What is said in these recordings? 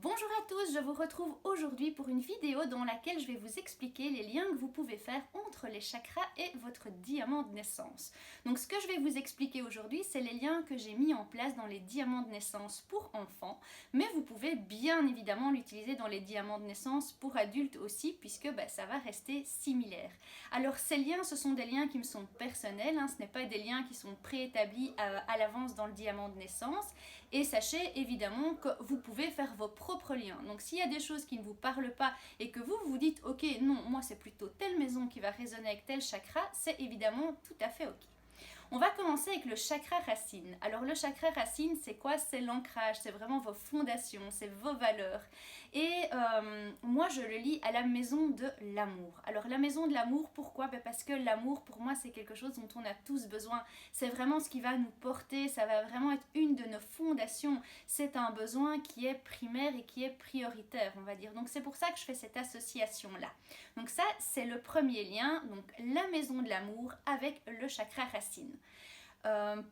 Bonjour à tous, je vous retrouve aujourd'hui pour une vidéo dans laquelle je vais vous expliquer les liens que vous pouvez faire entre les chakras et votre diamant de naissance. Donc ce que je vais vous expliquer aujourd'hui, c'est les liens que j'ai mis en place dans les diamants de naissance pour enfants, mais vous pouvez bien évidemment l'utiliser dans les diamants de naissance pour adultes aussi, puisque ça va rester similaire. Alors ces liens, ce sont des liens qui me sont personnels, ce n'est pas des liens qui sont préétablis à l'avance dans le diamant de naissance, et sachez évidemment que vous pouvez faire vos propres liens. Donc s'il y a des choses qui ne vous parlent pas et que vous vous dites ok non, moi c'est plutôt telle maison qui va résonner avec tel chakra, c'est évidemment tout à fait ok. On va commencer avec le chakra racine. Alors le chakra racine, c'est quoi? C'est l'ancrage, c'est vraiment vos fondations, c'est vos valeurs. Et moi, je le lis à la maison de l'amour. Alors la maison de l'amour, pourquoi? Parce que l'amour, pour moi, c'est quelque chose dont on a tous besoin. C'est vraiment ce qui va nous porter, ça va vraiment être une de nos fondations. C'est un besoin qui est primaire et qui est prioritaire, on va dire. Donc c'est pour ça que je fais cette association-là. Donc ça, c'est le premier lien, donc la maison de l'amour avec le chakra racine.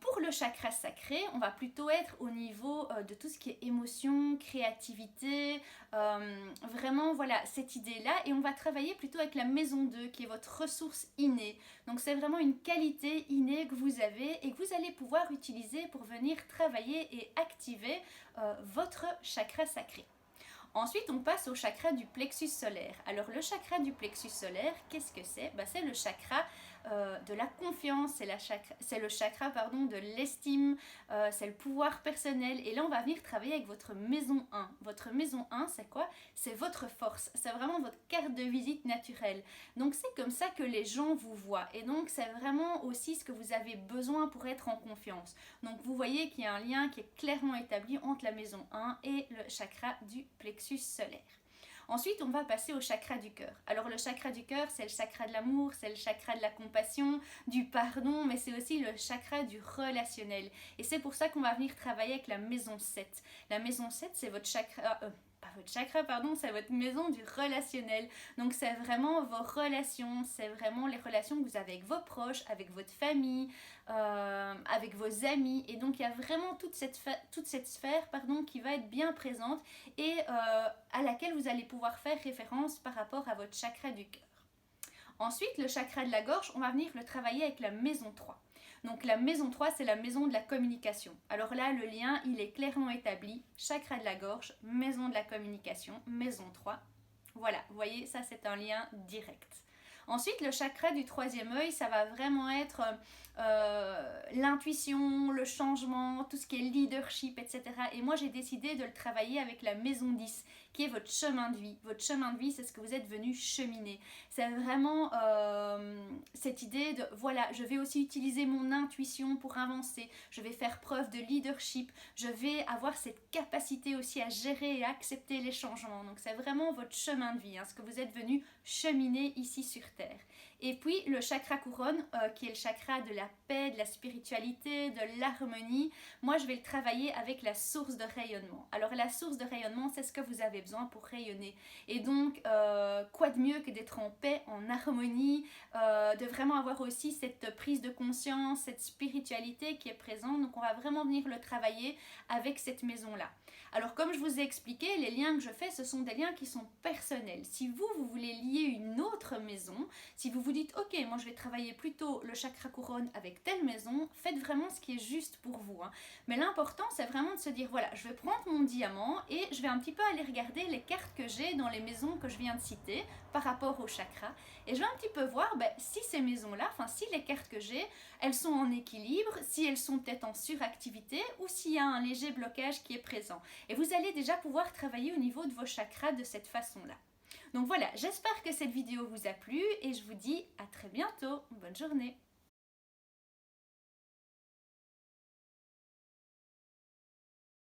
Pour le chakra sacré, on va plutôt être au niveau de tout ce qui est émotion, créativité, vraiment voilà cette idée-là, et on va travailler plutôt avec la maison 2 qui est votre ressource innée. Donc c'est vraiment une qualité innée que vous avez et que vous allez pouvoir utiliser pour venir travailler et activer votre chakra sacré. Ensuite, on passe au chakra du plexus solaire. Alors, le chakra du plexus solaire, qu'est-ce que c'est? C'est le chakra de la confiance, c'est le chakra de l'estime, c'est le pouvoir personnel. Et là, on va venir travailler avec votre maison 1. Votre maison 1, c'est quoi? C'est votre force, c'est vraiment votre carte de visite naturelle. Donc, c'est comme ça que les gens vous voient. Et donc, c'est vraiment aussi ce que vous avez besoin pour être en confiance. Donc, vous voyez qu'il y a un lien qui est clairement établi entre la maison 1 et le chakra du plexus solaire. Ensuite, on va passer au chakra du cœur. Alors le chakra du cœur, c'est le chakra de l'amour, c'est le chakra de la compassion, du pardon, mais c'est aussi le chakra du relationnel. Et c'est pour ça qu'on va venir travailler avec la maison 7. La maison 7, c'est votre chakra... c'est votre maison du relationnel. Donc c'est vraiment vos relations, c'est vraiment les relations que vous avez avec vos proches, avec votre famille, avec vos amis. Et donc il y a vraiment toute cette sphère qui va être bien présente et à laquelle vous allez pouvoir faire référence par rapport à votre chakra du cœur. Ensuite, le chakra de la gorge, on va venir le travailler avec la maison 3. Donc la maison 3, c'est la maison de la communication. Alors là, le lien, il est clairement établi. Chakra de la gorge, maison de la communication, maison 3. Voilà, vous voyez, ça c'est un lien direct. Ensuite, le chakra du troisième œil, ça va vraiment être l'intuition, le changement, tout ce qui est leadership, etc. Et moi, j'ai décidé de le travailler avec la maison 10, qui est votre chemin de vie. Votre chemin de vie, c'est ce que vous êtes venu cheminer. C'est vraiment cette idée de, voilà, je vais aussi utiliser mon intuition pour avancer. Je vais faire preuve de leadership. Je vais avoir cette capacité aussi à gérer et à accepter les changements. Donc, c'est vraiment votre chemin de vie, ce que vous êtes venu cheminer ici sur Terre. Et puis le chakra couronne, qui est le chakra de la paix, de la spiritualité, de l'harmonie, moi je vais le travailler avec la source de rayonnement. Alors la source de rayonnement, c'est ce que vous avez besoin pour rayonner. Et donc, quoi de mieux que d'être en paix, en harmonie, de vraiment avoir aussi cette prise de conscience, cette spiritualité qui est présente. Donc on va vraiment venir le travailler avec cette maison-là. Alors comme je vous ai expliqué, les liens que je fais, ce sont des liens qui sont personnels. Si vous voulez lier une autre maison, si vous vous dites ok, moi je vais travailler plutôt le chakra couronne avec telle maison, faites vraiment ce qui est juste pour vous. Mais l'important, c'est vraiment de se dire voilà, je vais prendre mon diamant et je vais un petit peu aller regarder les cartes que j'ai dans les maisons que je viens de citer par rapport au chakra. Et je vais un petit peu voir si ces maisons-là, si les cartes que j'ai, elles sont en équilibre, si elles sont peut-être en suractivité ou s'il y a un léger blocage qui est présent. Et vous allez déjà pouvoir travailler au niveau de vos chakras de cette façon-là. Donc voilà, j'espère que cette vidéo vous a plu et je vous dis à très bientôt. Bonne journée.